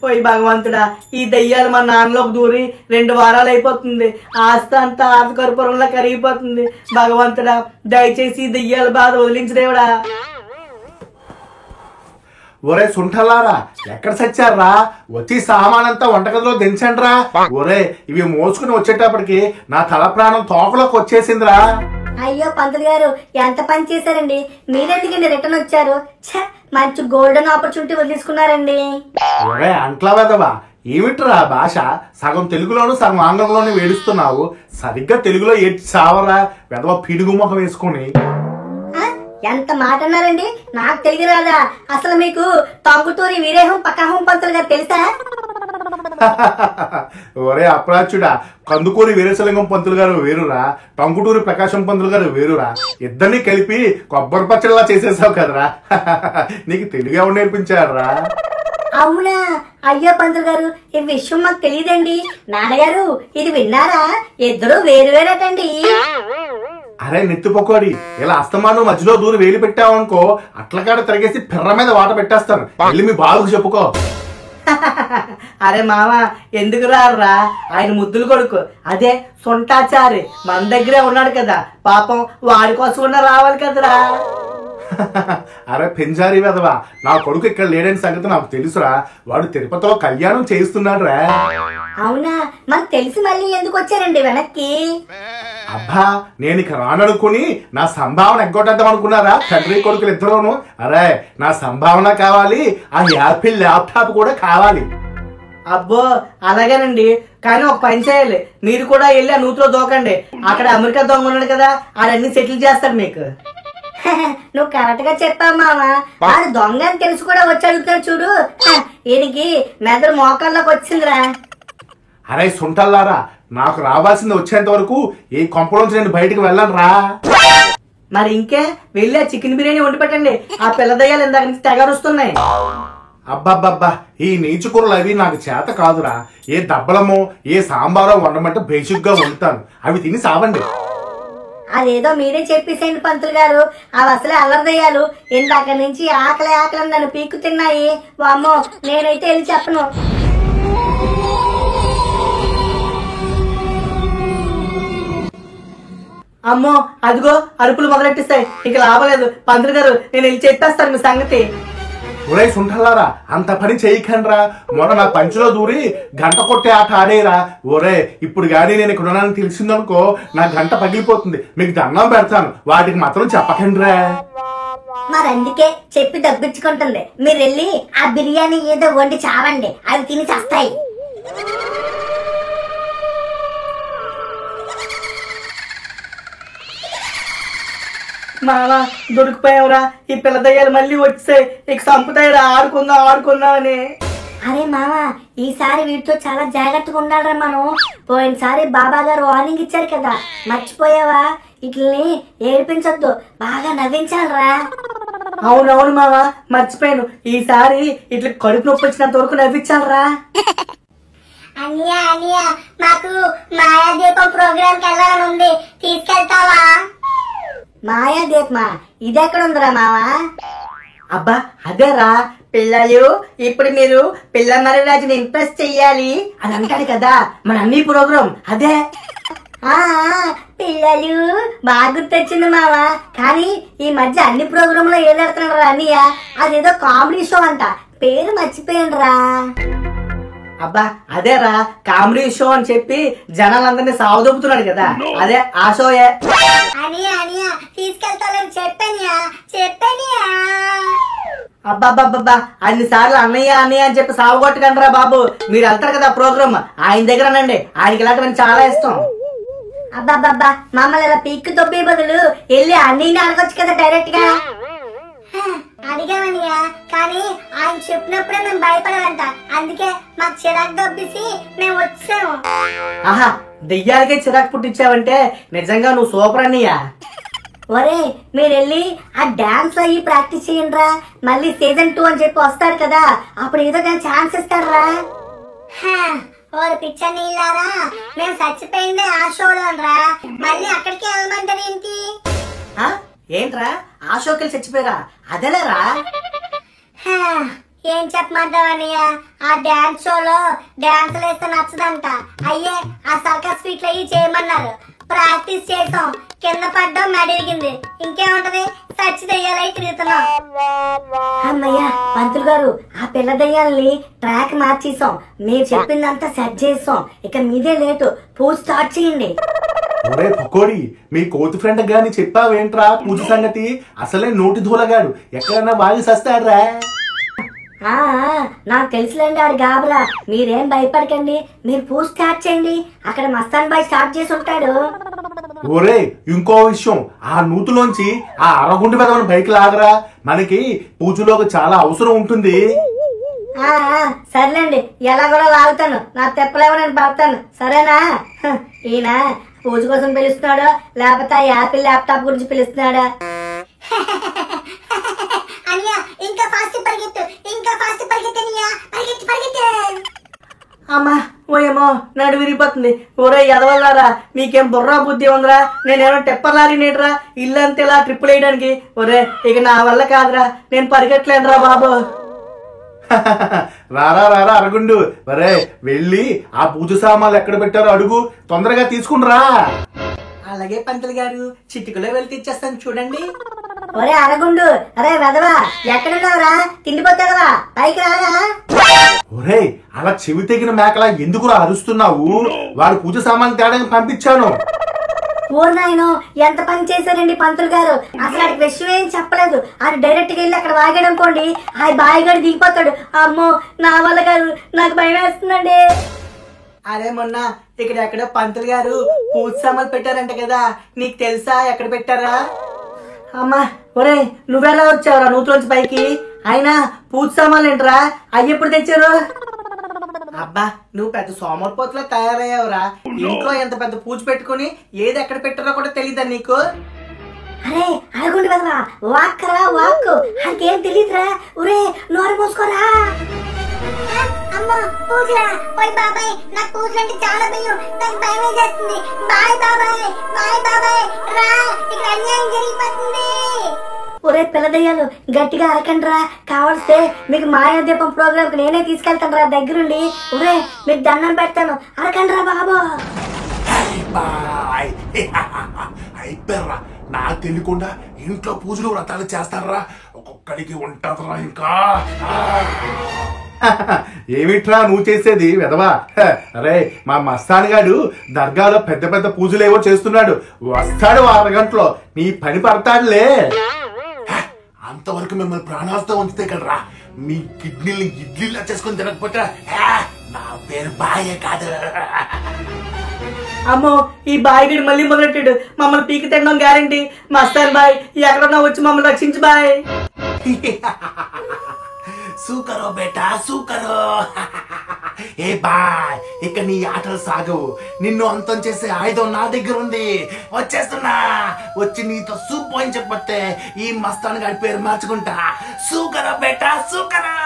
ఓయ్ భగవంతుడా, ఈ దయ్యాలు మా నాన్నలోకి దూరి 2 వారాలు అయిపోతుంది. ఆస్తి అంతా ఆర్థకర్పూరంలో కరిగిపోతుంది. భగవంతుడా, దయచేసి ఈ దయ్యాల బాధ వదిలించదేవుడా. ఒరే సుంఠలారా, ఎక్కడ సచ్చారా? వచ్చి సామానంతా వంటగదిలో దించండ్రా. ఒరే, ఇవి మోసుకుని వచ్చేటప్పటికి నా తల ప్రాణం తోకలోకి వచ్చేసిందిరా. అయ్యో పంతులు గారు, ఎంత పని చేశారండి. మీరెందుకండి రిటర్న్ వచ్చారు? మంచి గోల్డెన్ ఆపర్చునిటీ వదిలేసుకున్నారండి. ఒరే అంట్లా వెదవా, ఏమిట్రా భాష? సగం తెలుగులోను సగం ఆంగ్లంలోనే వేడుస్తున్నావు. సరిగ్గా తెలుగులో ఏడ్చి సావరా వెదవ పిడుగు ముఖం వేసుకుని. ఎంత మాట అన్నారండి? నాకు తెలియ రాదా? అసలు మీకు టంగుటూరి వీరేహం పకాహం పంతులు గారు తెలుసా? ఒరే అప్రాచుడా, కందుకూరి వీరేశలింగం పంతులు గారు వేరురా, టంగుటూరి ప్రకాశం పంతులు గారు వేరురా. ఇద్దరిని కలిపి కొబ్బరి పచ్చడిలా చేసేసావు కదరా. నీకు తెలుగు ఎవరు నేర్పించారా? అవునా? అయ్యో పంతులు గారు, ఈ విషయం మాకు తెలియదండి. నాన్నగారు ఇది విన్నారా? ఇద్దరు వేరు వేరటండి. అరే నెత్తిపోకోడి, ఇలా అస్తమానం మధ్యలో దూరం వేలు పెట్టావు అనుకో, అట్లకాడ తిరిగేసి పిర్ర మీద వాట పెట్టేస్తాను. వెళ్ళి మీ బాబుకు చెప్పుకో. అరే మామ, ఎందుకు రారా? ఆయన ముద్దులు కొడుకు, అదే సొంటాచారి మన దగ్గరే ఉన్నాడు కదా. పాపం వాడి కోసం ఉన్న రావాలి కదరా. అరే పెంజారి వెదవా, నా కొడుకు ఇక్కడ లేడని సంగతి నాకు తెలుసురా. వాడు తిరుపతిలో కళ్యాణం చేయిస్తున్నాడు రా. అవునా? మాకు తెలిసి మళ్ళీ ఎందుకు వచ్చారండి వెనక్కి? అబ్బా, నేను ఇక రాననుకుని నా సంభావన ఎగ్గొట్టేద్దాం అనుకున్నారా తండ్రి కొడుకులు ఇద్దరును? అరే, నా సంభావన కావాలి, ఆ యాపిల్ ల్యాప్టాప్ కూడా కావాలి. అబ్బో అలాగేనండి, కానీ ఒక పని చేయాలి. మీరు కూడా వెళ్ళి ఆ నూతిలో దూకండి. అక్కడ అమెరికా దొంగ ఉన్నాడు కదా, ఆడన్ని సెటిల్ చేస్తాడు మీకు. నువ్వు కరెక్ట్ గా చెప్పావు మామ. వాడు దొంగ అని తెలిసి కూడా వచ్చి అడుగుతాడు చూడు. ఈయనకి మెదడు మోకాల్లోకి వచ్చిందిరా. అరే సుంటల్లారా, నాకు రావాల్సింది వచ్చేంత వరకు ఈ కొంపలోంచి నేను బయటికి వెళ్ళను రా. మరి ఇంకే వెళ్ళి ఆ చికెన్ బిర్యానీ వండి పెట్టండి. ఆ పిల్ల దయ్యాలు ఇందాక నుంచి తెగరుస్తున్నాయి. అబ్బబ్బబ్బా, ఈ నీచుకూరలు అవి నాకు చేత కాదురా. ఏ దబ్బలమో ఏ సాంబారో వండమంటే బేసిక్ గా వండుతాను. అవి తిని సావండి. అదేదో మీరే చెప్పేసేయండి పంతులు గారు. అవి అసలే అల్లరిదయ్యాలు. ఇందాక నుంచి ఆకలి ఆకలి నన్ను పీక్కు తిన్నాయి. వామ్మో, నేనైతే వెళ్ళి చెప్పను. అమ్మో, అదిగో అరుపులు మొదలెట్టిస్తాయి. ఇక లాభలేదు. పంతులు గారు, నేను వెళ్ళి చెప్పేస్తాను మీ సంగతి. ఒరే సుంఠల్లారా, అంత పని చేయకండ్రా. మొన్న నా పంచులో దూరి గంట కొట్టే ఆట ఆడేరా. ఒరే, ఇప్పుడు గానీ నేను ఇక్కడ ఉన్నానని తెలిసిందనుకో, నా గంట పగిలిపోతుంది. మీకు దండం పెడతాను, వాటికి మాత్రం చెప్పకండ్రా. మరందుకే చెప్పి దబ్బించుకుంటుంది. మీరు వెళ్ళి ఆ బిర్యానీ ఏదో వండి చావండి, అవి తిని చేస్తాయి. మావా, దొరికిపోయావురా. ఈ పిల్ల దయ్యాలు మళ్ళీ వచ్చాయి. ఇక సంపుతాయిరా. ఆడుకుందాం అని. అరే మావా, ఈసారి వీటితో చాలా జాగ్రత్తగా ఉండాలరా మనం. పోయినసారి బాబా గారు వార్నింగ్ ఇచ్చారు కదా, మర్చిపోయావా? ఇట్లని ఏడిపించొద్దు, బాగా నవ్వించాలరా. అవునవును మావా, మర్చిపోయాను. ఈసారి ఇట్లా కడుపు నొప్పి వచ్చినంత వరకు నవ్వించాలరా. అనియా మాకు మాయాదీపం ప్రోగ్రామ్ కి వెళ్ళాలని ఉంది, తీసుకెళ్తావా? మాయాదీపమా? ఇదెక్కడ ఉందిరా మావా? అబ్బా అదేరా, పిల్లలు ఇప్పుడు మీరు పిల్ల మర్రిరాజుని ఇంప్రెస్ చెయ్యాలి అని అంటాడు కదా మన అన్ని ప్రోగ్రాం అదే. పిల్లలు బాగా గుర్తొచ్చింది మావా. కానీ ఈ మధ్య అన్ని ప్రోగ్రాంలో ఏదెడుతున్నాడు అన్నయ్య, అదేదో కామెడీ షో అంట, పేరు మర్చిపోయాను రా. అబ్బా అదేరా, కామెడీ షో అని చెప్పి జనాలందరినీ సావదొప్పుతున్నాడు కదా, అదే ఆ షోయే. అనియా తీసుకెళ్తానని చెప్పానియా. అబ్బాబ్బాబ్బా, అన్నిసార్లు అన్నయ్య అని చెప్పి సావగొట్టకండి రా బాబు. మీరు వెళ్తారు కదా ప్రోగ్రామ్, ఆయన దగ్గర అనండి. ఆయనకి ఇలాంటివన్నీ చాలా ఇష్టం. అబ్బాబ్బా, మమ్మల్ని ఇలా పీక్కు తొప్పి బదులు వెళ్ళి అన్నీని అడగొచ్చు కదా డైరెక్ట్ గా. అడిగామనియా, కానీ ఆయన చెప్పినప్పుడే మేము భయపడాలంట, అందుకే మాకు చిరాకు దొబ్బేసి మేము వచ్చాము. ఆహా, దెయ్యాలకే చిరాకు పుట్టించావంటే నిజంగా నువ్వు సూపర్ అన్నయ్యా. ఒరే, మీరు వెళ్ళి ఆ డాన్స్ అయ్యి ప్రాక్టీస్ చేయండిరా. మళ్ళీ సీజన్ 2 అని చెప్పి వస్తాడు కదా, అప్పుడు ఏదో దాని ఛాన్స్ ఇస్తారా. ఓరి పిచ్చ నీళ్ళారా, మేము చచ్చిపోయిందే ఆ షోలో రా, మళ్ళీ అక్కడికి వెళ్ళమంటారు ఏంటి? ఏంట్రా ఆ షోకి చచ్చిపోయారా? అదేలేరా. ఏం చెప్పమంటావన్నయ్య, ఆ డాన్స్ షోలో డాన్సులు వేస్తే నచ్చదంట. అయ్యే ఆ సర్కస్ ఫీట్లు అయ్యి చేయమన్నారు. ప్రాక్టీస్ చేసాం, కింద పడ్డం మెడిగింది. ఇంకేముంటది, సచ్చి దెయ్యాలై తిరుగుతున్నాం. అమ్మయ్య పంతులు గారు, ఆ పిల్ల దెయ్యాలని ట్రాక్ మార్చేసాం. మీరు చెప్పిందంతా సెట్ చేసాం. ఇక మీదే లేటు, పూజ స్టార్ట్ చేయండి. ఒరే పకోడి, మీ కోతి ఫ్రెండ్ గాని చెప్పావేంట్రా పూజ సంగతి? అసలే నోటి ధూలగాడు, ఎక్కడన్నా బాగా సస్తాడ్రా. నాకు తెలుసులేండి ఆడు గాబరా. మీరేం భయపడకండి, మీరు పూజ స్టార్ట్ చేయండి. అక్కడ మస్తాన్ బాయ్ స్టార్ట్ చేసి ఉంటాడు. ఒరే ఇంకో విషయం, ఆ నూతులోంచి ఆ అరగుండి పెదవని బయటకు లాగరా. మనకి పూజలోకి చాలా అవసరం ఉంటుంది. సర్లేండి, ఎలా కూడా లాగుతాను. నా తెప్పలేమో నేను పడతాను, సరేనా? ఈయన పూజ కోసం పిలుస్తున్నాడు, లేకపోతే ఆ యాపిల్ ల్యాప్టాప్ గురించి పిలుస్తున్నాడా? ఇంకా ఫాస్ట్ పరిగెత్తు, ఇంకా ఫాస్ట్ పరిగెత్తనియా, పరిగెత్తి పరిగెత్తే. అమ్మా ఓయేమో నడు విరిగిపోతుంది. ఒరే ఎదవల్లారా, మీకేం బుర్రా బుద్ధి ఉందిరా? నేనేమో టెప్పర్ లారీ నేట్రా ఇల్లంతా ఇలా ట్రిప్పులు వేయడానికి. ఒరే ఇక నా వల్ల కాదురా, నేను పరిగెట్టలేనురా బాబు. రారా రారా అరగుండు, ఒరే వెళ్ళి ఆ పూజ సామాన్లు ఎక్కడ పెట్టారో అడుగు, తొందరగా తీసుకునిరా. అలాగే పంతులు గారు, చిటికలో వెళ్ళి తెచ్చేస్తాను చూడండి. ఒరే అరగుండు, అరే వెదవా, ఎక్కడున్నావురా? తిండిపోతావా? పైకి రారా? ఒరే అలా చెవి తెగిన మేకలా ఎందుకురా అరుస్తున్నావు? వాడు పూజ సామాన్లు తేడానికి పంపించాను. ఊరినాయనో ఎంత పని చేశారండి పంతులు గారు. అసలు ఆడికి విషయం ఏం చెప్పలేదు. అది డైరెక్ట్ గా వెళ్ళి అక్కడ వాగాడు అనుకోండి, ఆ బాయిగాడు దిగిపోతాడు. అమ్మో నా వల్ల కాదు, నాకు భయం వేస్తుందండి. అరే మొన్న ఇక్కడ ఎక్కడో పంతులు గారు పూజ సామాన్లు పెట్టారంట కదా, నీకు తెలుసా ఎక్కడ పెట్టారా? అమ్మా ఒరే నువ్వెలా వచ్చావురా నూతులోంచి పైకి? అయినా పూజ సామాన్లు ఏంట్రా, అవి ఎప్పుడు తెచ్చారు? అబ్బా నువ్వు పెద్ద సోమరిపోతులా తయారయ్యావురా. ఇంట్లో ఎంత పెద్ద పూజ పెట్టుకుని ఏది ఎక్కడ పెట్టారో కూడా తెలీదా నీకు? అరే అరగుండు వెదవా, వాక్కరా వాక్కు, నాకేం తెలీదురా. ఒరే నోరు మూసుకోరా. అమ్మా పూజలా, ఓయ్ బాబాయ్ నాకు పూజలంటే చాలా భయం, నాకు భయం వేసేస్తుంది. బాయ్ బాబాయ్, బాయ్ బాబాయ్, రా ఇక్కడ అన్యాయం జరిగిపోతుంది. ఒరే పిల్లదయ్యాలు గట్టిగా అరకండి రా. కావలిస్తే మీకు మాయాదీపం ప్రోగ్రామ్ కి నేనే తీసుకెళ్తాను రా దగ్గరుండి. ఒరే మీకు దండం పెడతాను, అరకండి రా బాబు. అయిపోయారా, నాకు తెలియకుండా ఇంట్లో పూజలు వ్రతాలు చేస్తారా? ఒక్కొక్కడికి ఉంటదరా ఇంకా. ఏమిట్రా నువ్వు చేసేది వెదవా? అరే మా మస్తాన్ గాడు దర్గాలో పెద్ద పెద్ద పూజలు ఏవో చేస్తున్నాడు, వస్తాడు 6 గంటలో, నీ పని పడతాడులే. అంతవరకు మిమ్మల్ని ప్రాణాలతో ఉంచితే కదరా, మీ కిడ్నీలు ఇడ్లీలా చేసుకుని తినకపోతే నా పేరు బాయే కాదు. అమ్మో ఈ బాయిగడి మళ్ళీ మొదలెట్టాడు, మమ్మల్ని పీకి తినడం గ్యారంటీ. మస్తాన్ బాయ్ ఎక్కడన్నా వచ్చి మమ్మల్ని రక్షించు బాయ్. సూకరో బేటా సూకరో. ఏ బాయ్ ఇక నీ ఆటలు సాగవు, నిన్ను అంతం చేసే ఆయుధం నా దగ్గర ఉంది. వచ్చేస్తున్నా, వచ్చి నీతో సూప్ అని చెప్పొస్తే ఈ మస్తాన్ గారి పేరు మార్చుకుంటా. సూకరో బేటా సూకరో.